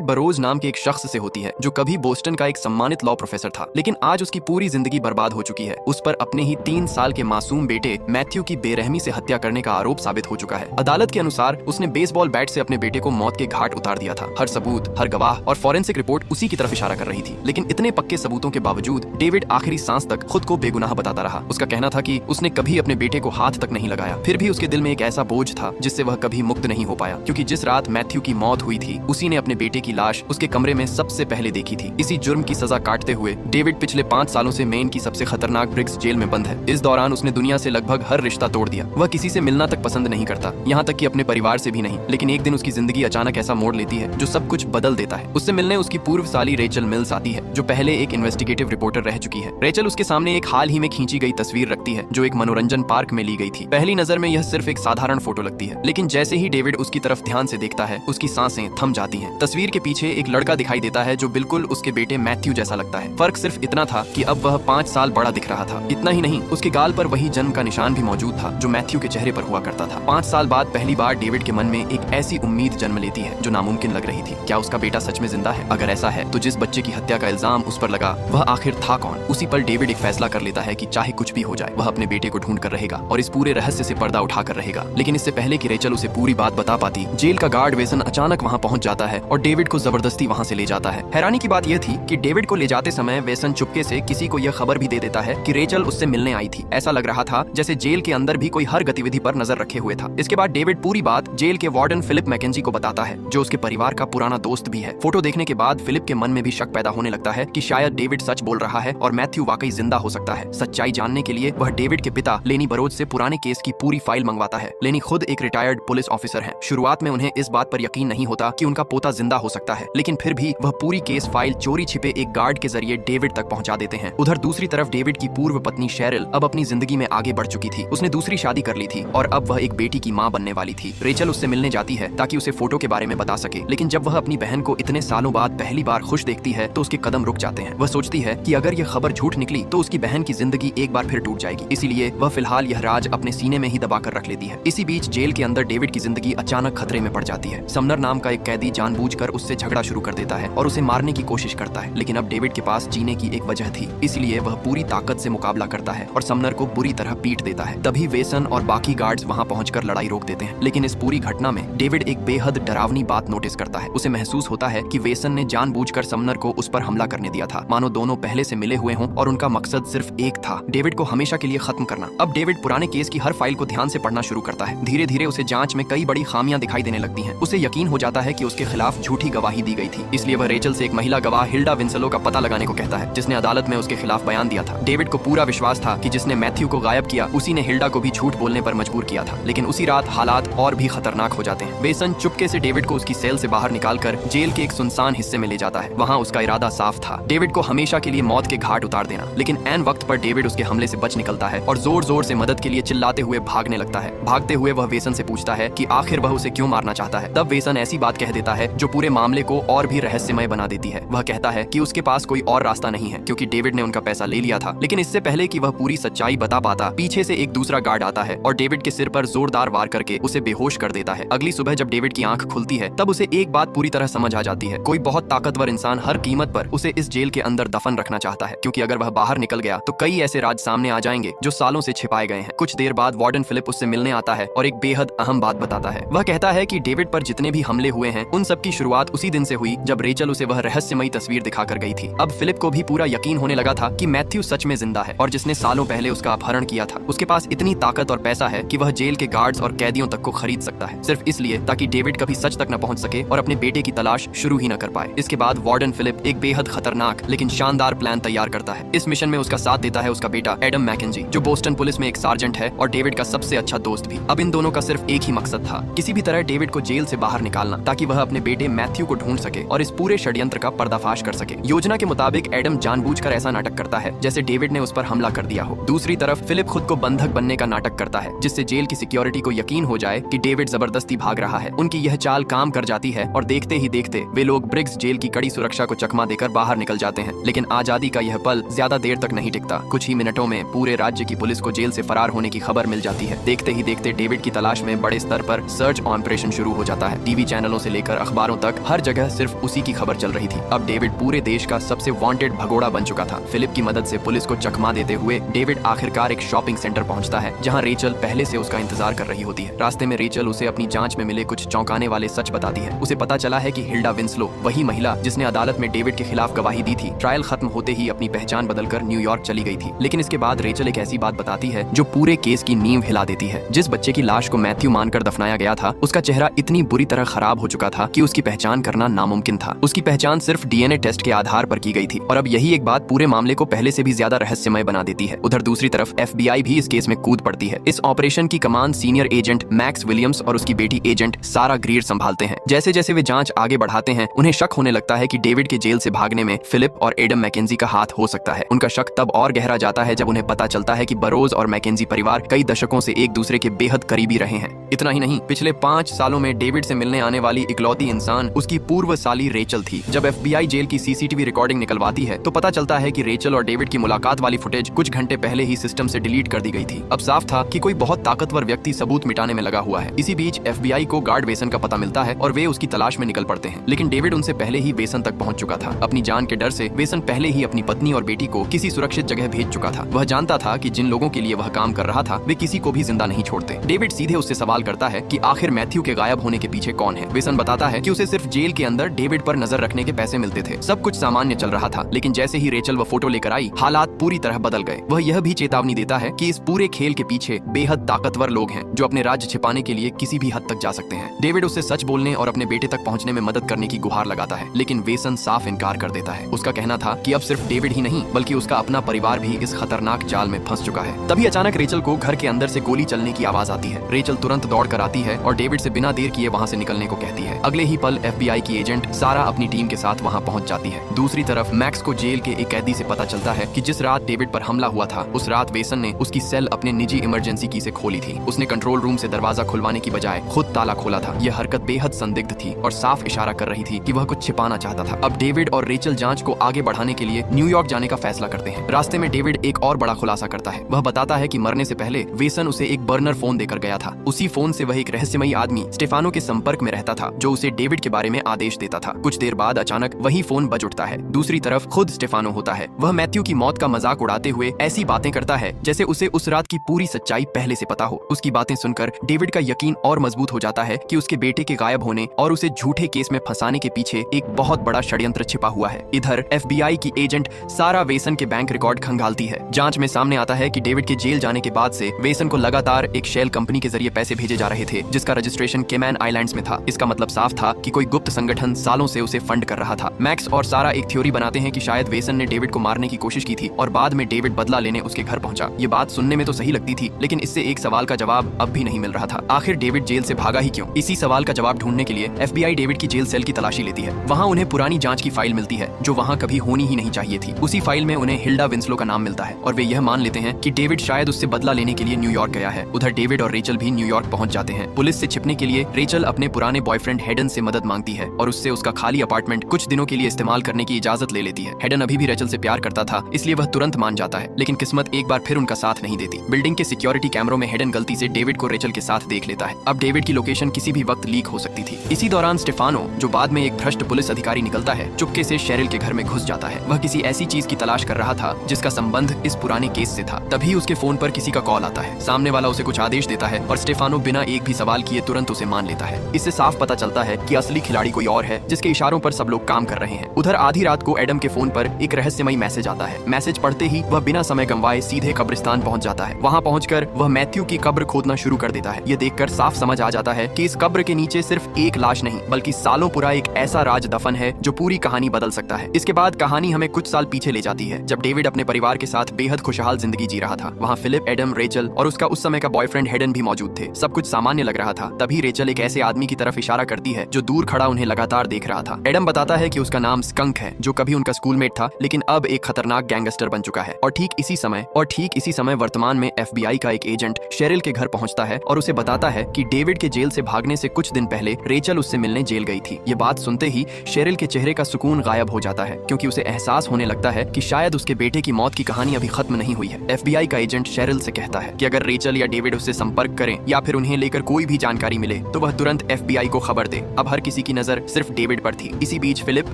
David बरोज नाम के एक शख्स से होती है जो कभी बोस्टन का एक सम्मानित लॉ प्रोफेसर था, लेकिन आज उसकी पूरी जिंदगी बर्बाद हो चुकी है। उस पर अपने ही 3 साल के मासूम बेटे मैथ्यू की बेरहमी से हत्या करने का आरोप साबित हो चुका है। अदालत के अनुसार उसने बेसबॉल बैट से अपने बेटे को मौत के घाट उतार दिया था। हर सबूत, हर गवाह और फॉरेंसिक रिपोर्ट उसी की तरफ इशारा कर रही थी, लेकिन इतने पक्के सबूतों के बावजूद डेविड आखिरी सांस तक खुद को बेगुनाह बताता रहा। उसका कहना था कि उसने कभी अपने बेटे को हाथ तक नहीं लगाया, फिर भी उसके दिल में एक ऐसा बोझ था जिससे वह कभी मुक्त नहीं हो पाया, क्योंकि जिस रात मैथ्यू की मौत हुई थी उसी ने अपने बेटे की लाश उसके कमरे में सबसे पहले देखी थी। इसी जुर्म की सजा काटते हुए डेविड पिछले 5 सालों से मेन की सबसे खतरनाक ब्रिग्स जेल में बंद है। इस दौरान उसने दुनिया से लगभग हर रिश्ता तोड़ दिया। वह किसी से मिलना तक पसंद नहीं करता, यहाँ तक कि अपने परिवार से भी नहीं। लेकिन एक दिन उसकी जिंदगी अचानक ऐसा मोड़ लेती है जो सब कुछ बदल देता है। उससे मिलने उसकी पूर्व साली रेचल मिल्स आती है, जो पहले एक इन्वेस्टिगेटिव रिपोर्टर रह चुकी है। रेचल उसके सामने एक हाल ही में खींची गई तस्वीर रखती है जो एक मनोरंजन पार्क में ली गई थी। पहली नजर में यह सिर्फ एक साधारण फोटो लगती है, लेकिन जैसे ही डेविड उसकी तरफ ध्यान से देखता है उसकी सांसें थम जाती हैं। तस्वीर के पीछे एक लड़का दिखाई देता है जो बिल्कुल उसके बेटे मैथ्यू जैसा लगता है। फर्क सिर्फ इतना था कि अब वह 5 साल बड़ा दिख रहा था। इतना ही नहीं, उसके गाल पर वही जन्म का निशान भी मौजूद था जो मैथ्यू के चेहरे पर हुआ करता था। 5 साल बाद पहली बार डेविड के मन में एक ऐसी उम्मीद जन्म लेती है जो नामुमकिन लग रही थी। क्या उसका बेटा सच में जिंदा है? अगर ऐसा है तो जिस बच्चे की हत्या का इल्जाम उस पर लगा वह आखिर था कौन? उसी पल डेविड एक फैसला कर लेता है कि चाहे कुछ भी हो जाए वह अपने बेटे को ढूंढ कर रहेगा और इस पूरे रहस्य से पर्दा उठाकर रहेगा। लेकिन इससे पहले कि रेचल उसे पूरी बात बता पाती, जेल का गार्ड वेसन अचानक वहां पहुंच जाता है और डेविड को जबरदस्ती वहां से ले जाता है। हैरानी की बात यह थी कि डेविड को ले जाते समय वेसन चुपके से किसी को यह खबर भी दे देता है कि रेचल उससे मिलने आई थी। ऐसा लग रहा था जैसे जेल के अंदर भी कोई हर गतिविधि पर नजर रखे हुए था। इसके बाद डेविड पूरी बात जेल के वार्डन फिलिप मैकेंजी को बताता है, जो उसके परिवार का पुराना दोस्त भी है। फोटो देखने के बाद फिलिप के मन में भी शक पैदा होने लगता है कि शायद डेविड सच बोल रहा है और मैथ्यू वाकई जिंदा हो सकता है। सच्चाई जानने के लिए वह डेविड के पिता लेनी बरोज से पुराने केस की पूरी फाइल मंगवाता है। लेनी खुद एक रिटायर्ड पुलिस ऑफिसर है। शुरुआत में उन्हें इस बात पर यकीन नहीं होता कि उनका पोता जिंदा हो सकता है, लेकिन फिर भी वह पूरी केस फाइल चोरी छिपे एक गार्ड के जरिए डेविड तक पहुंचा देते हैं। उधर दूसरी तरफ डेविड की पूर्व पत्नी शेरिल अब अपनी जिंदगी में आगे बढ़ चुकी थी। उसने दूसरी शादी कर ली थी और अब वह एक बेटी की मां बनने वाली थी। रेचल उससे मिलने जाती है ताकि उसे फोटो के बारे में बता सके, लेकिन जब वह अपनी बहन को इतने सालों बाद पहली बार खुश देखती है तो उसके कदम रुक जाते हैं। वह सोचती है कि अगर यह खबर झूठ निकली तो उसकी बहन की जिंदगी एक बार फिर टूट जाएगी, इसीलिए वह फिलहाल यह राज अपने सीने में ही दबा कर रख लेती है। इसी बीच जेल के अंदर डेविड की जिंदगी अचानक खतरे में पड़ जाती है। समनर नाम का एक कैदी जानबूझकर उससे झगड़ा शुरू कर देता है और उसे मारने की कोशिश करता है, लेकिन अब डेविड के पास जीने की एक वजह थी, इसलिए वह पूरी ताकत से मुकाबला करता है और समनर को बुरी तरह पीट देता है। तभी वेसन और बाकी गार्ड्स वहां पहुंचकर लड़ाई रोक देते हैं, लेकिन इस पूरी घटना में डेविड एक बेहद डरावनी बात नोटिस करता है। उसे महसूस होता है कि वेसन ने जानबूझकर समनर को उस पर हमला करने दिया था, मानो दोनों पहले से मिले हुए हों और उनका मकसद सिर्फ एक था, डेविड को हमेशा के लिए खत्म करना। अब डेविड पुराने केस की हर फाइल को ध्यान से पढ़ना शुरू करता है। धीरे धीरे उसे जांच में कई बड़ी खामियां दिखाई देने लगती हैं। उसे यकीन हो जाता है कि उसके खिलाफ झूठी गवाही दी गई थी, इसलिए वह रेचल से एक महिला गवाह हिल्डा विंसलो का पता लगाने को कहता है, जिसने अदालत में उसके खिलाफ बयान दिया था। डेविड को पूरा विश्वास था कि जिसने मैथ्यू को गायब किया उसी ने हिल्डा को भी झूठ बोलने पर मजबूर किया था, लेकिन उसी रात हालात और भी खतरनाक हो जाते हैं। वेसन चुपके से डेविड को उसकी सेल से बाहर निकालकर जेल के एक सुनसान हिस्से में ले जाता है। वहाँ उसका इरादा साफ था, डेविड को हमेशा के लिए मौत के घाट उतार देना, लेकिन ऐन वक्त पर डेविड उसके हमले से बच निकलता है और जोर जोर से मदद के लिए चिल्लाते हुए भागने लगता है। भागते हुए वह वेसन से पूछता है कि आखिर वह उसे क्यों मारना चाहता है। तब वेसन ऐसी बात कह देता है जो पूरे मामले को और भी रहस्यमय बना देती है। वह कहता है कि उसके पास कोई और रास्ता नहीं है, क्योंकि डेविड ने उनका पैसा ले लिया था। लेकिन इससे पहले कि वह पूरी सच्चाई बता पाता, पीछे से एक दूसरा गार्ड आता है और डेविड के सिर पर जोरदार वार करके उसे बेहोश कर देता है। अगली सुबह जब डेविड की आंख खुलती है तब उसे एक बात पूरी तरह समझ आ जाती है, कोई बहुत ताकतवर इंसान हर कीमत पर उसे इस जेल के अंदर दफन रखना चाहता है, क्योंकि अगर वह बाहर निकल गया तो कई ऐसे राज सामने आ जाएंगे जो सालों से छिपाए गए हैं। कुछ देर बाद वार्डन फिलिप उससे मिलने आता है और एक बेहद अहम बात बताता है। वह कहता है कि डेविड पर जितने भी हमले हुए हैं उन सब की शुरुआत उसी दिन से हुई जब रेचल उसे वह रहस्यमयी तस्वीर दिखाकर गई थी। अब फिलिप को भी पूरा यकीन होने लगा था कि मैथ्यू सच में जिंदा है और जिसने सालों पहले उसका अपहरण किया था उसके पास इतनी ताकत और पैसा है कि वह जेल के गार्ड्स और कैदियों तक को खरीद सकता है, सिर्फ इसलिए ताकि डेविड कभी सच तक न पहुंच सके और अपने बेटे की तलाश शुरू ही न कर पाए। इसके बाद वार्डन फिलिप एक बेहद खतरनाक लेकिन शानदार प्लान तैयार करता है। इस मिशन में उसका साथ देता है उसका बेटा एडम मैकेंजी, जो बोस्टन पुलिस में एक सार्जेंट है और डेविड का सबसे अच्छा दोस्त भी। अब इन दोनों का सिर्फ एक ही मकसद था, किसी भी तरह डेविड को जेल से बाहर निकालना, ताकि वह अपने बेटे मैथ्यू को ढूंढ सके और इस पूरे षड्यंत्र का पर्दाफाश कर सके। योजना के मुताबिक एडम जानबूझकर ऐसा नाटक करता है जैसे डेविड ने उस पर हमला कर दिया हो। दूसरी तरफ फिलिप खुद को बंधक बनने का नाटक करता है, जिससे जेल की सिक्योरिटी को यकीन हो जाए कि डेविड जबरदस्ती भाग रहा है। उनकी यह चाल काम कर जाती है और देखते ही देखते वे लोग ब्रिग्स जेल की कड़ी सुरक्षा को चकमा देकर बाहर निकल जाते हैं। लेकिन आजादी का यह पल ज्यादा देर तक नहीं टिकता। कुछ ही मिनटों में पूरे राज्य की पुलिस को जेल से फरार होने की खबर मिल जाती है। देखते ही देखते डेविड की तलाश में बड़े स्तर पर सर्च ऑपरेशन शुरू हो जाता है। टीवी चैनलों से लेकर अखबारों तक हर जगह सिर्फ उसी की खबर चल रही थी। अब डेविड पूरे देश का सबसे वांटेड भगोड़ा बन चुका था। फिलिप की मदद से पुलिस को चकमा देते हुए डेविड आखिरकार एक शॉपिंग सेंटर पहुंचता है, जहां रेचल पहले से उसका इंतजार कर रही होती है। रास्ते में रेचल उसे अपनी जांच में मिले कुछ चौंकाने वाले सच बताती है। उसे पता चला है कि हिल्डा विंसलो, वही महिला जिसने अदालत में डेविड के खिलाफ गवाही दी थी, ट्रायल खत्म होते ही अपनी पहचान बदलकर न्यूयॉर्क चली गई थी। लेकिन इसके बाद रेचल एक ऐसी बात बताती है जो पूरे केस की नींव हिला देती है। जिस बच्चे की लाश को मैथ्यू मानकर दफनाया गया था, उसका चेहरा इतनी बुरी तरह खराब हो चुका था कि उसकी पहचान करना नामुमकिन था। उसकी पहचान सिर्फ डीएनए टेस्ट के आधार पर की गई थी और अब यही एक बात पूरे मामले को पहले से भी ज्यादा रहस्यमय बना देती है। उधर दूसरी तरफ एफबीआई भी इस केस में कूद पड़ती है। इस ऑपरेशन की कमान सीनियर एजेंट मैक्स विलियम्स और उसकी बेटी एजेंट सारा ग्रीर संभालते हैं। जैसे जैसे वे जांच आगे बढ़ाते हैं, उन्हें शक होने लगता है कि डेविड के जेल से भागने में फिलिप और एडम मैकेंजी का हाथ हो सकता है। उनका शक तब और गहरा जाता है जब उन्हें पता चलता है कि बरोज और मैकेंजी परिवार कई दशकों से एक दूसरे के बेहद करीबी रहे हैं। इतना ही नहीं, पिछले 5 सालों में डेविड से मिलने आने वाली इकलौती इंसान उसकी पूर्व साली रेचल थी। जब एफबीआई जेल की सीसीटीवी रिकॉर्डिंग निकलवाती है तो पता चलता है कि रेचल और डेविड की मुलाकात वाली फुटेज कुछ घंटे पहले ही सिस्टम से डिलीट कर दी गई थी। अब साफ था कि कोई बहुत ताकतवर व्यक्ति सबूत मिटाने में लगा हुआ है। इसी बीच एफबीआई को गार्ड वेसन का पता मिलता है और वे उसकी तलाश में निकल पड़ते हैं। लेकिन डेविड उनसे पहले ही वेसन तक पहुंच चुका था। अपनी जान के डर से वेसन पहले ही अपनी पत्नी और बेटी को किसी सुरक्षित जगह भेज चुका था। वह जानता था कि जिन लोगों के लिए वह काम कर रहा था वे किसी को भी जिंदा नहीं छोड़ते। डेविड सीधे उससे सवाल करता है कि आखिर मैथ्यू के गायब होने के पीछे कौन है। वेसन बताता है कि उसे सिर्फ जेल के अंदर डेविड पर नजर रखने के पैसे मिलते थे। सब कुछ सामान्य चल रहा था, लेकिन जैसे ही रेचल वह फोटो लेकर आई, हालात पूरी तरह बदल गए। वह यह भी चेतावनी देता है कि इस पूरे खेल के पीछे बेहद ताकतवर लोग हैं जो अपने राज्य छिपाने के लिए किसी भी हद तक जा सकते हैं। डेविड उससे सच बोलने और अपने बेटे तक पहुंचने में मदद करने की गुहार लगाता है, लेकिन वेसन साफ इनकार कर देता है। उसका कहना था कि अब सिर्फ डेविड ही नहीं बल्कि उसका अपना परिवार भी इस खतरनाक जाल में फंस चुका है। तभी अचानक रेचल को घर के अंदर से गोली चलने की आवाज आती है। रेचल तुरंत दौड़ कर आती है और डेविड से बिना देर किए वहां से निकलने को कहती है। अगले ही पल एफबीआई की एजेंट सारा अपनी टीम के साथ वहां पहुंच जाती है। दूसरी तरफ मैक्स को जेल के एक कैदी से पता चलता है कि जिस रात डेविड पर हमला हुआ था, उस रात वेसन ने उसकी सेल अपने निजी इमरजेंसी की से खोली थी। उसने कंट्रोल रूम से दरवाजा खुलवाने की बजाय खुद ताला खोला था। यह हरकत बेहद संदिग्ध थी और साफ इशारा कर रही थी कि वह कुछ छिपाना चाहता था। अब डेविड और रेचल जांच को आगे बढ़ाने के लिए न्यूयॉर्क जाने का फैसला करते हैं। रास्ते में डेविड एक और बड़ा खुलासा करता है। वह बताता है कि मरने से पहले वेसन उसे एक बर्नर फोन देकर गया था। उसी फोन से वह एक रहस्यमयी आदमी स्टेफानो के संपर्क में रहता था जो उसे डेविड के बारे में आदेश देता था। कुछ देर बाद अचानक वही फोन बज उठता है। दूसरी तरफ खुद स्टेफानो होता है। वह मैथ्यू की मौत का मजाक उड़ाते हुए ऐसी बातें करता है जैसे उसे उस रात की पूरी सच्चाई पहले से पता हो। उसकी बातें सुनकर डेविड का यकीन और मजबूत हो जाता है कि उसके बेटे के गायब होने और उसे झूठे केस में फंसाने के पीछे एक बहुत बड़ा षड्यंत्र छिपा हुआ है। इधर एफबीआई की एजेंट सारा वेसन के बैंक रिकॉर्ड खंगालती है। जांच में सामने आता है कि डेविड के जेल जाने के बाद से वेसन को लगातार एक शेल कंपनी के जरिए पैसे भेजे जा रहे थे जिसका रजिस्ट्रेशन केमैन आइलैंड्स में था। इसका मतलब साफ था कि कोई गुप्त संगठन सालों से उसे फंड कर रहा था। मैक्स और सारा एक थ्योरी बनाते हैं कि शायद वेसन ने डेविड को मारने की कोशिश की थी और बाद में डेविड बदला लेने उसके घर पहुंचा। ये बात सुनने में तो सही लगती थी, लेकिन इससे एक सवाल का जवाब अब भी नहीं मिल रहा था। आखिर डेविड जेल से भागा ही क्यों? इसी सवाल का जवाब ढूंढने के लिए एफबीआई डेविड की जेल सेल की तलाशी लेती है। वहाँ उन्हें पुरानी जांच की फाइल मिलती है जो वहाँ कभी होनी ही नहीं चाहिए थी। उसी फाइल में उन्हें हिल्डा विंसलो का नाम मिलता है और वे यह मान लेते हैं कि डेविड शायद उससे बदला लेने के लिए न्यूयॉर्क गया है। उधर डेविड और रेचल भी न्यूयॉर्क पहुंच जाते हैं। पुलिस से छिपने के लिए रेचल अपने पुराने बॉयफ्रेंड हेडन से मदद मांगती है और उससे उसका खाली अपार्टमेंट कुछ दिनों के लिए इस्तेमाल करने की इजाजत ले लेती है। हेडन अभी भी रेचल से प्यार करता था, इसलिए वह तुरंत मान जाता है, लेकिन किस्मत एक बार फिर उनका साथ नहीं देती। बिल्डिंग के सिक्योरिटी कैमरों में हेडन गलती से डेविड को रेचल के साथ देख लेता है। अब डेविड की लोकेशन किसी भी वक्त लीक हो सकती थी। इसी दौरान स्टेफानो, जो बाद में एक भ्रष्ट पुलिस अधिकारी निकलता है, चुपके से शेरिल के घर में घुस जाता है। वह किसी ऐसी चीज की तलाश कर रहा था जिसका संबंध इस पुराने केस से था। तभी उसके फोन पर किसी का कॉल आता है। सामने वाला उसे कुछ आदेश देता है और स्टेफानो बिना एक भी सवाल किए तुरंत उसे मान लेता है। इससे साफ पता चलता है कि असली खिलाड़ी कोई और है जिसके इशारों पर सब लोग काम कर रहे हैं। उधर आधी रात को एडम के फोन पर एक रहस्यमयी मैसेज आता है। मैसेज पढ़ते ही वह बिना समय गंवाए सीधे कब्रिस्तान पहुंच जाता है। वहां पहुंचकर वह मैथ्यू की कब्र खोदना शुरू कर देता है। यह देखकर साफ समझ आ जाता है कि इस कब्र के नीचे सिर्फ एक लाश नहीं बल्कि सालों पुरा एक ऐसा राज दफन है जो पूरी कहानी बदल सकता है। इसके बाद कहानी हमें कुछ साल पीछे ले जाती है जब डेविड अपने परिवार के साथ बेहद खुशहाल जिंदगी जी रहा था। वहाँ फिलिप, एडम, रेचल और उसका उस समय का बॉयफ्रेंड हेडन भी मौजूद थे। सब कुछ सामान्य लग रहा था। तभी रेचल एक ऐसे आदमी की तरफ इशारा करती है जो दूर खड़ा उन्हें लगातार देख रहा था। एडम बताता है कि उसका नाम स्कंक है, जो कभी उनका स्कूलमेट था लेकिन अब एक खतरनाक गैंगस्टर बन चुका है। और ठीक इसी समय वर्तमान में एफबीआई का एक एजेंट शेरिल के घर पहुंचता है और उसे बताता है कि डेविड के जेल से भागने से कुछ दिन पहले रेचल उससे मिलने जेल गई थी। ये बात सुनते ही शेरिल के चेहरे का सुकून गायब हो जाता है, क्योंकि उसे एहसास होने लगता है कि शायद उसके बेटे की मौत की कहानी अभी खत्म नहीं हुई है। एफबीआई का एजेंट शेरिल से कहता है कि अगर रेचल या डेविड उससे संपर्क करें या फिर उन्हें लेकर कोई भी जानकारी मिले तो वह तुरंत एफबीआई को खबर दे। अब हर किसी की नजर सिर्फ डेविड पर थी। इसी बीच फिलिप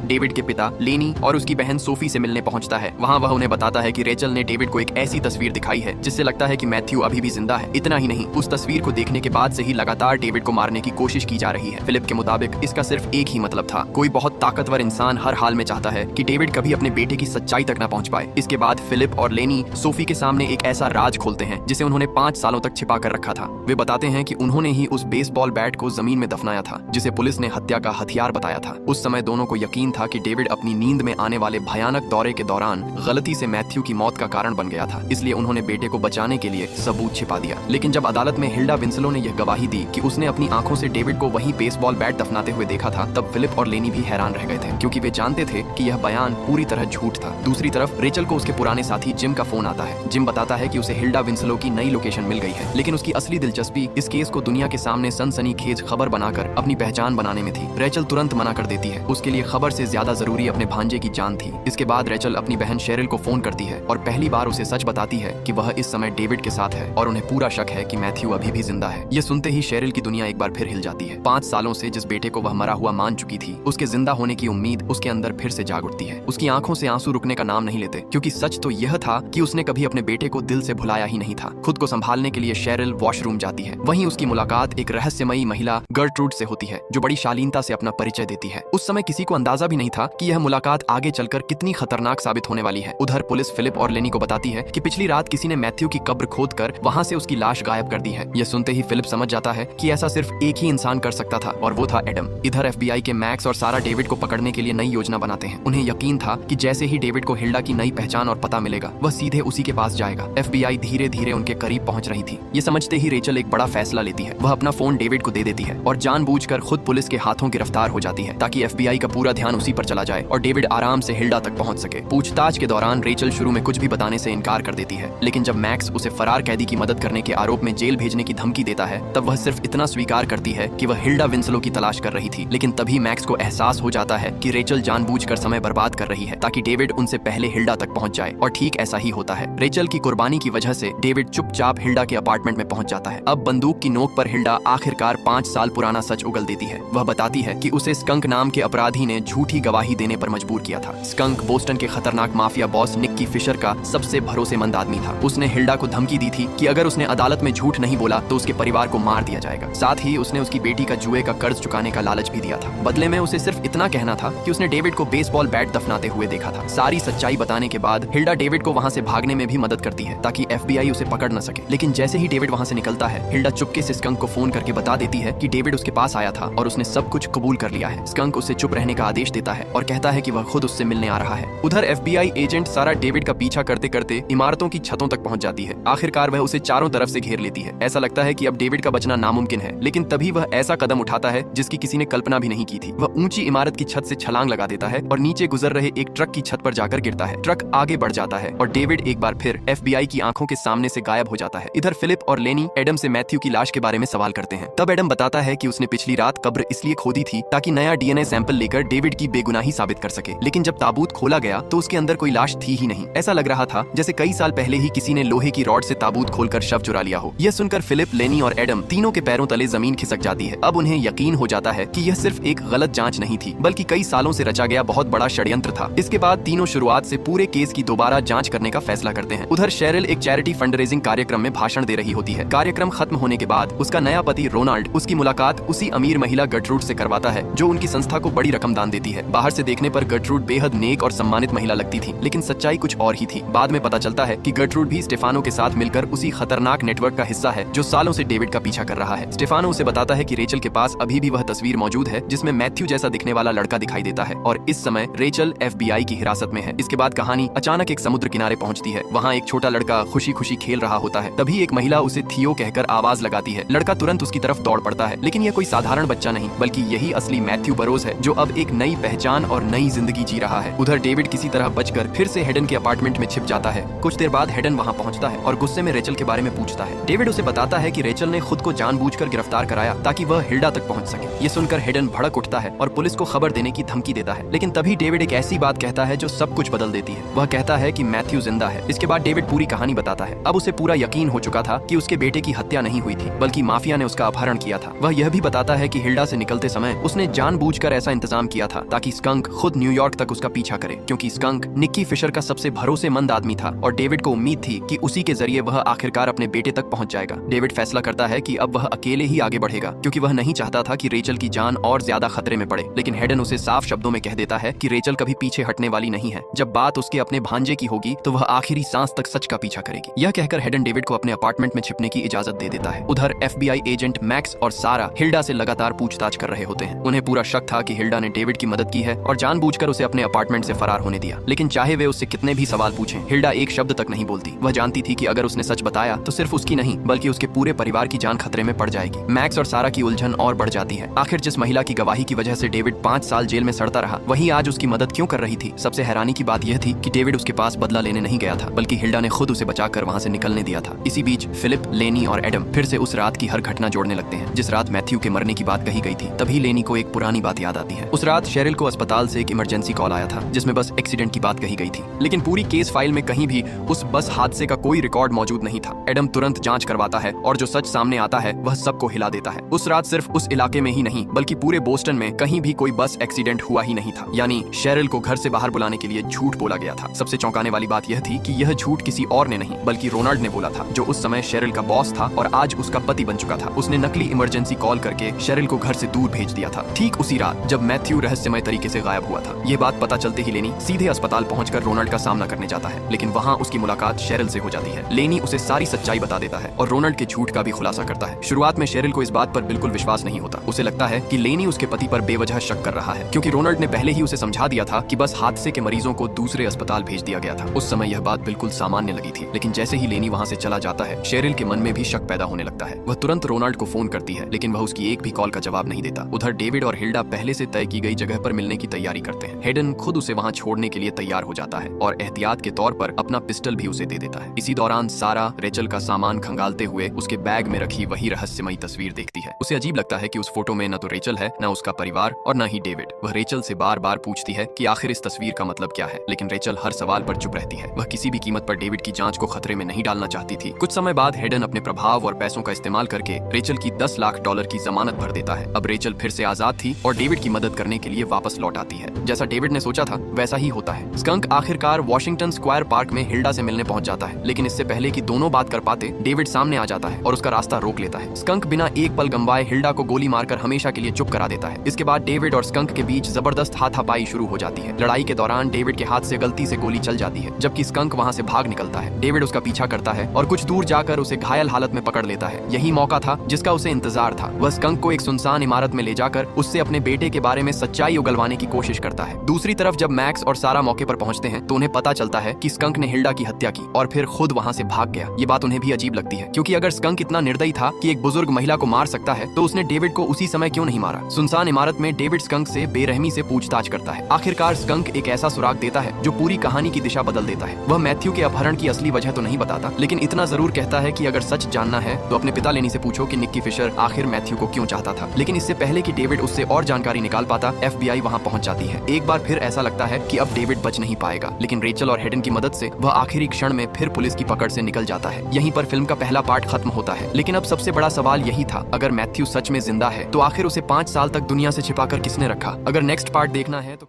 डेविड के पिता लेनी और उसकी बहन सोफी से मिलने पहुंचता है। वहाँ वह उन्हें बताता है कि रेचल ने डेविड को एक ऐसी तस्वीर दिखाई है जिससे लगता है कि मैथ्यू अभी भी जिंदा है। इतना ही नहीं, उस तस्वीर को देखने के बाद से ही लगातार डेविड को मारने की कोशिश की जा रही है। फिलिप के मुताबिक इसका सिर्फ एक ही मतलब था, कोई बहुत ताकतवर इंसान हर हाल में चाहता है कि डेविड कभी अपने बेटे की सच्चाई तक न पहुंच पाए। इसके बाद फिलिप और लेनी सोफी के सामने एक ऐसा राज खोलते हैं जिसे उन्होंने 5 सालों तक छिपा कर रखा था। वे बताते हैं कि उन्होंने ही उस बेसबॉल बैट को जमीन में दफनाया था जिसे पुलिस ने हत्या का हथियार बताया था। उस समय दोनों को यकीन था कि डेविड अपनी नींद में आने वाले भयानक दौरे के दौरान गलती से मैथ्यू की मौत का कारण बन गया था, इसलिए उन्होंने बेटे को बचाने के लिए सबूत छिपा दिया। लेकिन जब अदालत में हिल्डा विंसलो ने यह गवाही दी कि उसने अपनी आंखों से डेविड को वही बेसबॉल बैट दफनाते हुए देखा था, तब फिलिप और लेनी भी हैरान रह गए थे, क्योंकि वे जानते थे कि यह बयान पूरी तरह झूठ था। दूसरी तरफ रेचल को उसके पुराने साथी जिम का फोन आता है। जिम बताता है कि उसे हिल्डा विंसलो की नई लोकेशन मिल गई है, लेकिन उसकी असली दिलचस्पी इस केस को दुनिया के सामने सनसनीखेज खबर बनाकर अपनी पहचान बनाने में थी। रेचल तुरंत मना कर देती है, उसके लिए खबर से ज्यादा जरूरी अपने भांजे की जान थी। इसके बाद रेचल अपनी बहन शेरिल को फोन करती है और पहली बार उसे सच बताती है कि वह इस समय डेविड के साथ है और उन्हें पूरा शक है कि मैथ्यू अभी भी जिंदा है। यह सुनते ही शेरिल की दुनिया एक बार फिर हिल जाती है। 5 सालों से जिस बेटे को वह मरा हुआ मान चुकी थी, उसके जिंदा होने की उम्मीद उसके अंदर फिर से जाग उठती है। उसकी आंखों से आंसू रुकने का नाम नहीं लेते, क्योंकि सच तो यह था कि उसने कभी अपने बेटे को दिल से भुलाया ही नहीं था। खुद को संभालने के लिए शेरिल वॉशरूम जाती है। वहीं उसकी मुलाकात एक रहस्यमयी महिला गर्ट्रूड से होती है, जो बड़ी शालीनता से अपना परिचय देती है। उस समय किसी को अंदाजा भी नहीं था कि यह मुलाकात आगे चलकर कितनी खतरनाक साबित होने वाली है। उधर पुलिस फिलिप और लेनी को बताती है कि पिछली रात किसी ने मैथ्यू की कब्र खोदकर वहां से उसकी लाश गायब कर दी है। यह सुनते ही फिलिप समझ जाता है कि ऐसा सिर्फ एक ही इंसान कर सकता था, और वो था एडम। इधर एफबीआई के मैक्स और सारा डेविड को पकड़ने के लिए नई योजना बनाते हैं। उन्हें यकीन था कि जैसे ही डेविड को हिल्डा की नई पहचान और पता मिलेगा, वह सीधे उसी के पास जाएगा। एफबीआई धीरे धीरे उनके करीब पहुंच रही थी। ये समझते ही रेचल एक बड़ा फैसला लेती है। वह अपना फोन डेविड को दे देती है और जानबूझकर खुद पुलिस के हाथों गिरफ्तार हो जाती है, ताकि एफबीआई का पूरा ध्यान उसी पर चला जाए और डेविड आराम से हिल्डा तक पहुंच सके। पूछताछ के दौरान रेचल शुरू में कुछ भी बताने से इनकार कर देती है, लेकिन जब मैक्स उसे फरार कैदी की मदद करने के आरोप में जेल भेजने की धमकी देता है, तब वह सिर्फ इतना स्वीकार करती है कि वह हिल्डा विंसलो की तलाश कर रही थी। लेकिन तभी मैक्स को एहसास हो जाता है कि रेचल जानबूझकर समय बर्बाद कर रही है, ताकि डेविड उनसे पहले हिल्डा तक पहुंच जाए। और ठीक ऐसा ही होता है। रेचल की कुर्बानी की वजह से डेविड चुपचाप हिल्डा के अपार्टमेंट में पहुंच जाता है। अब बंदूक की नोक पर हिल्डा आखिरकार 5 साल पुराना सच उगल देती है। वह बताती है कि उसे स्कंक नाम के अपराधी ने झूठी गवाही देने पर मजबूर किया था। स्कंक बोस्टन के खतरनाक माफिया बॉस निक्की फिशर का सबसे भरोसेमंद आदमी था। उसने हिल्डा को धमकी दी थी कि अगर उसने अदालत में झूठ नहीं बोला तो उसके परिवार को मार दिया जाएगा। साथ ही उसने उसकी बेटी का जुए का कर्ज चुकाने का लालच भी दिया था। बदले में उसे सिर्फ इतना कहना था कि उसने डेविड को बेसबॉल बैट दफनाते हुए देखा था। सारी सच्चाई बताने के बाद हिल्डा डेविड को वहां से भागने में भी मदद करती है, ताकि एफबीआई उसे पकड़ न सके। लेकिन जैसे ही डेविड वहां से निकलता है, हिल्डा चुपके से स्कंक को फोन करके बता देती है कि डेविड उसके पास आया था और उसने सब कुछ कबूल कर लिया है। स्कंक उसे चुप रहने का आदेश देता है और कहता है कि वह खुद उससे मिलने आ रहा है। उधर एफबीआई एजेंट सारा डेविड का पीछा करते करते इमारतों की छतों तक पहुंच जाती है। आखिरकार वह उसे चारों तरफ से घेर लेती है। ऐसा लगता है कि अब डेविड का बचना नामुमकिन है, लेकिन तभी वह ऐसा कदम उठाता है जिसकी किसी ने कल्पना भी नहीं की थी। वह ऊंची इमारत की छत से छलांग लगा देता है और नीचे गुजर रहे एक ट्रक की छत पर जाकर गिरता है। ट्रक आगे बढ़ जाता है और डेविड एक बार फिर एफबीआई की आंखों के सामने से गायब हो जाता है। इधर फिलिप और लेनी एडम से मैथ्यू की लाश के बारे में सवाल करते हैं। तब एडम बताता है कि उसने पिछली रात कब्र इसलिए खोदी थी ताकि नया डीएनए सैंपल लेकर डेविड की बेगुनाही साबित कर सके। लेकिन जब ताबूत खोला गया तो उसके अंदर कोई लाश थी ही नहीं। ऐसा लग रहा था जैसे कई साल पहले ही किसी ने लोहे की रॉड से ताबूत खोलकर शव चुरा लिया हो। यह सुनकर फिलिप, लेनी और एडम तीनों के पैरों तले जमीन खिसक जाती है। अब उन्हें यकीन हो जाता है कि यह सिर्फ एक गलत जांच नहीं थी, बल्कि कई सालों से रचा गया बहुत बड़ा षड्यंत्र था। इसके बाद तीनों शुरुआत से पूरे केस की दोबारा जांच करने का फैसला करते हैं। उधर शेरिल एक चैरिटी फंड रेजिंग कार्यक्रम में भाषण दे रही होती है। कार्यक्रम खत्म होने के बाद उसका नया पति रोनाल्ड उसकी मुलाकात उसी अमीर महिला गर्ट्रूड से करवाता है, जो उनकी संस्था को बड़ी रकम दान देती है। बाहर से देखने पर गर्ट्रूड बेहद नेक और सम्मानित महिला लगती थी, लेकिन सच्चाई कुछ और ही थी। बाद में पता चलता है कि गर्ट्रूड भी स्टेफानो के साथ मिलकर उसी खतरनाक नेटवर्क का हिस्सा है जो सालों से डेविड का पीछा कर रहा है। स्टेफानो उसे बताता है कि रेचल के पास अभी भी वह तस्वीर मौजूद है जिसमें मैथ्यू जैसा दिखने वाला लड़का दिखाई देता है, और इस समय रेचल एफबीआई की हिरासत में है। इसके बाद कहानी अचानक एक समुद्र किनारे पहुंचती है। वहाँ एक छोटा लड़का खुशी खुशी खेल रहा होता है। तभी एक महिला उसे थियो कहकर आवाज लगाती है। लड़का तुरंत उसकी तरफ दौड़ पड़ता है, लेकिन यह कोई साधारण बच्चा नहीं, बल्कि यही असली मैथ्यू बरोज है, जो अब एक नई पहचान और नई जिंदगी जी रहा है। उधर डेविड किसी तरह बचकर फिर से हेडन के अपार्टमेंट में छिप जाता है। कुछ देर बाद हेडन वहाँ पहुँचता है और गुस्से में रेचल के बारे में पूछता है। डेविड उसे बताता है कि रेचल ने खुद को जानबूझकर गिरफ्तार कराया ताकि वह हिल्डा तक पहुँच सके। ये सुनकर हेडन भड़क उठता है और पुलिस को खबर देने की धमकी देता है। लेकिन तभी डेविड एक ऐसी बात कहता है जो सब कुछ बदल देती है। वह कहता है कि मैथ्यू जिंदा है। इसके बाद डेविड पूरी कहानी बताता है। अब उसे पूरा यकीन हो चुका था कि उसके बेटे की हत्या नहीं हुई थी, बल्कि माफिया ने उसका अपहरण किया था। वह यह भी बताता है कि हिल्डा से निकलते समय उसने जानबूझकर ऐसा इंतजाम किया था ताकि स्कंक खुद न्यूयॉर्क तक उसका पीछा करे, क्योंकि स्कंक निक्की फिशर का सबसे भरोसेमंद आदमी था और डेविड को उम्मीद थी कि उसी के जरिए वह आखिरकार अपने बेटे तक पहुंच जाएगा। डेविड फैसला करता है कि अब वह अकेले ही आगे बढ़ेगा, क्योंकि वह नहीं चाहता था कि रेचल की जान और ज्यादा खतरे में पड़े। लेकिन हेडन उसे साफ शब्दों में कह देता है कि रेचल कभी पीछे हटने वाली नहीं है। जब बात उसके अपने भांजे की होगी तो वह आखिरी सांस तक सच का पीछा करेगी। यह कहकर हेडन डेविड को अपने अपार्टमेंट में छिपने की इजाजत दे देता है। उधर FBI एजेंट मैक्स और सारा हिल्डा से लगातार पूछताछ कर रहे होते हैं। उन्हें पूरा शक था कि हिल्डा ने डेविड की मदद की है और जानबूझकर उसे अपने अपार्टमेंट से फरार होने दिया। लेकिन चाहे वे उससे कितने भी सवाल पूछें, हिल्डा एक शब्द तक नहीं बोलती। वह जानती थी कि अगर उसने सच बताया तो सिर्फ उसकी नहीं बल्कि उसके पूरे परिवार की जान खतरे में पड़ जाएगी। मैक्स और सारा की उलझन और बढ़ जाती है। आखिर जिस महिला की गवाही की वजह से डेविड 5 साल जेल में सड़ता रहा, वही आज उसकी मदद क्यों कर रही थी? सबसे हैरानी की बात यह थी कि डेविड उसके पास बदला लेने नहीं गया था, बल्कि हिल्डा ने खुद उसे बचाकर वहां से निकलने दिया था। इसी बीच फिलिप, लेनी और एडम फिर से उस रात की हर घटना जोड़ने लगते हैं जिस रात मैथ्यू के मरने की बात कही गई थी। तभी लेनी को एक पुरानी बात याद आती है। उस रात शेरिल को अस्पताल से एक इमरजेंसी कॉल आया था जिसमें बस एक्सीडेंट की बात कही गई थी, लेकिन पूरी केस फाइल में कहीं भी उस बस हादसे का कोई रिकॉर्ड मौजूद नहीं था। एडम तुरंत जांच करवाता है और जो सच सामने आता है वह सबको हिला देता है। उस रात सिर्फ उस इलाके में ही नहीं बल्कि पूरे बोस्टन में कहीं भी कोई बस एक्सीडेंट हुआ ही नहीं था। यानी शेरिल को घर से बाहर बुलाने के लिए झूठ बोला गया था। सबसे चौंकाने वाली बात यह थी कि यह झूठ किसी और ने नहीं बल्कि रोनाल्ड ने बोला था, जो उस समय शेरिल का बॉस था और आज उसका पति बन चुका था। उसने नकली इमरजेंसी कॉल करके शेरिल को घर से दूर भेज दिया था, ठीक उसी रात जब मैथ्यू रहस्यमय तरीके से गायब हुआ था। ये बात पता चलते ही लेनी सीधे अस्पताल पहुंचकर रोनाल्ड का सामना करने जाता है, लेकिन वहां उसकी मुलाकात शेरिल से हो जाती है। लेनी उसे सारी सच्चाई बता देता है और रोनाल्ड के झूठ का भी खुलासा करता है। शुरुआत में शेरिल को इस बात पर बिल्कुल विश्वास नहीं होता। उसे लगता है कि लेनी उसके पति पर बेवजह शक कर रहा है, क्योंकि रोनाल्ड ने पहले ही उसे समझा दिया था कि बस हादसे के मरीजों को दूसरे अस्पताल भेज दिया गया था। उस समय यह बात बिल्कुल सामान्य लगी थी, लेकिन जैसे ही लेनी वहां से चला जाता है, शेरिल के मन में भी शक पैदा होने लगता है। वह तुरंत रोनाल्ड को फोन करती है, लेकिन वह उसकी एक भी कॉल का जवाब नहीं देता। उधर डेविड और हिल्डा पहले से तय की गई जगह पर मिलने की तैयारी करते हैं। हेडन खुद उसे वहां छोड़ने के लिए तैयार हो जाता है और एहतियात के तौर पर अपना पिस्टल भी उसे दे देता है। इसी दौरान सारा रेचल का सामान खंगालते हुए उसके बैग में रखी वही रहस्यमयी तस्वीर देखती है। उसे अजीब लगता है कि उस फोटो में न तो रेचल है, न उसका परिवार और न ही डेविड। वह रेचल से बार बार पूछती है कि आखिर इस तस्वीर का मतलब क्या है, लेकिन रेचल हर सवाल पर चुप रहती है। वह किसी भी कीमत पर डेविड की जांच को खतरे में नहीं डालना चाहती थी। कुछ समय बाद हेडन अपने प्रभाव और पैसों का इस्तेमाल करके रेचल की $10 लाख की जमानत भर देता है। अब रेचल फिर से आजाद थी और डेविड की मदद करने के लिए वापस लौट आती है। जैसा डेविड ने सोचा था वैसा ही होता है। स्कंक आखिरकार वॉशिंगटन स्क्वायर पार्क में हिल्डा से मिलने पहुंच जाता है, लेकिन इससे पहले कि दोनों बात कर पाते, डेविड सामने आ जाता है और उसका रास्ता रोक लेता है। स्कंक बिना एक पल गंवाए हिल्डा को गोली मारकर हमेशा के लिए चुप करा देता है। इसके बाद डेविड और स्कंक के बीच जबरदस्त हाथापाई शुरू हो जाती है। लड़ाई के दौरान डेविड के हाथ से गलती से गोली चल जाती है, जबकि स्कंक वहां से भाग निकलता है। डेविड उसका पीछा करता है और कुछ दूर जाकर उसे घायल हालत में पकड़ लेता है। यही मौका था जिसका उसे इंतजार था। वह स्कंक को एक सुनसान इमारत में ले जाकर उससे अपने बेटे के बारे में सच्चाई उगलवाने की कोशिश करता है। दूसरी तरफ जब मैक्स और सारा मौके पर पहुंचते हैं तो उन्हें पता चलता है कि स्कंक ने हिल्डा की हत्या की और फिर खुद वहां से भाग गया। ये बात उन्हें भी अजीब लगती है, क्योंकि अगर स्कंक इतना निर्दयी था कि एक बुजुर्ग महिला को मार सकता है तो उसने डेविड को उसी समय क्यों नहीं मारा? सुनसान इमारत में डेविड स्कंक से बेरहमी से पूछताछ करता है। आखिरकार स्कंक एक ऐसा सुराग देता है जो पूरी कहानी की दिशा बदल देता है। वह मैथ्यू के अपहरण की असली वजह तो नहीं बताता, लेकिन इतना जरूर कहता है कि अगर सच जानना है तो अपने पिता लेनी से पूछो कि निक्की फिशर आखिर मैथ्यू को क्यों चाहता था। लेकिन इससे पहले कि डेविड उससे और जानकारी निकाल पाता, FBI वहां पहुंच जाती है। एक बार फिर ऐसा लगता है कि अब डेविड बच नहीं पाएगा, लेकिन रेचल और हेडन की मदद से वह आखिरी क्षण में फिर पुलिस की पकड़ से निकल जाता है। यहीं पर फिल्म का पहला पार्ट खत्म होता है। लेकिन अब सबसे बड़ा सवाल यही था, अगर मैथ्यू सच में जिंदा है तो आखिर उसे 5 साल तक दुनिया से छिपाकर किसने रखा? अगर नेक्स्ट पार्ट देखना है तो